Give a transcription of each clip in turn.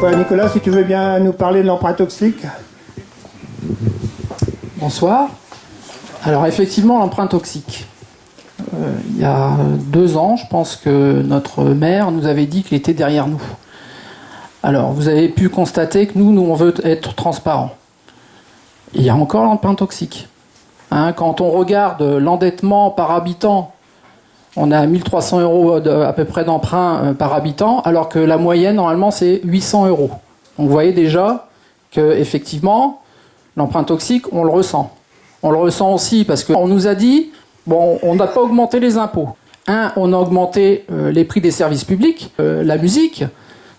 fois, Nicolas, si tu veux bien nous parler de l'emprunt toxique. Bonsoir. Alors effectivement, l'emprunt toxique. Il y a 2 ans, je pense que notre maire nous avait dit qu'il était derrière nous. Alors, vous avez pu constater que nous, on veut être transparents. Il y a encore l'emprunt toxique. Quand on regarde l'endettement par habitant, on a 1300 € à peu près d'emprunt par habitant, alors que la moyenne, normalement, c'est 800 €. Donc, vous voyez déjà qu'effectivement, l'emprunt toxique, on le ressent. On le ressent aussi parce qu'on nous a dit, bon, on n'a pas augmenté les impôts. On a augmenté les prix des services publics, la musique.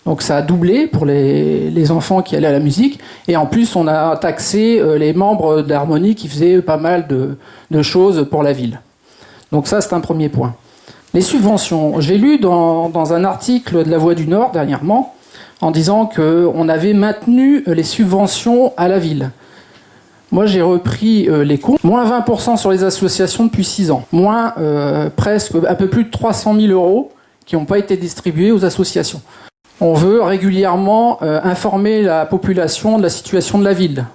Donc ça a doublé pour les enfants qui allaient à la musique. Et en plus, on a taxé les membres d'Harmonie qui faisaient pas mal de choses pour la ville. Donc ça, c'est un premier point. Les subventions. J'ai lu dans un article de La Voix du Nord dernièrement en disant qu'on avait maintenu les subventions à la ville. Moi, j'ai repris les comptes. Moins 20% sur les associations depuis 6 ans. Moins presque un peu plus de 300 000 € qui n'ont pas été distribués aux associations. On veut régulièrement informer la population de la situation de la ville.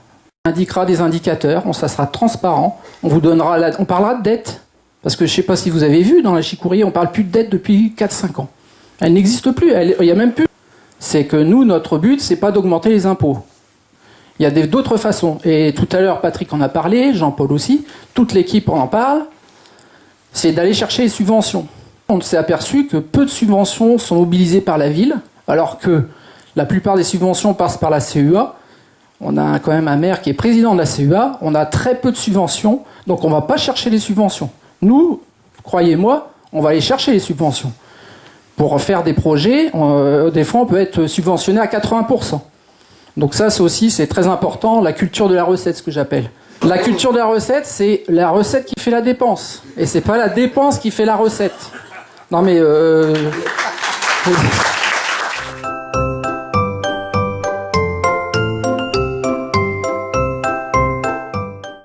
On indiquera des indicateurs, ça sera transparent. On vous donnera on parlera de dette. Parce que je ne sais pas si vous avez vu, dans la Chicourrier, on ne parle plus de dette depuis 4-5 ans. Elle n'existe plus, il n'y a même plus. C'est que nous, notre but, c'est pas d'augmenter les impôts. Il y a d'autres façons. Et tout à l'heure, Patrick en a parlé, Jean-Paul aussi, toute l'équipe en parle, c'est d'aller chercher les subventions. On s'est aperçu que peu de subventions sont mobilisées par la ville, alors que la plupart des subventions passent par la CEA. On a quand même un maire qui est président de la CEA, on a très peu de subventions, donc on ne va pas chercher les subventions. Nous, croyez-moi, on va aller chercher les subventions. Pour faire des projets, des fois on peut être subventionné à 80%. Donc ça, c'est très important, la culture de la recette, ce que j'appelle. La culture de la recette, c'est la recette qui fait la dépense. Et c'est pas la dépense qui fait la recette. Non mais...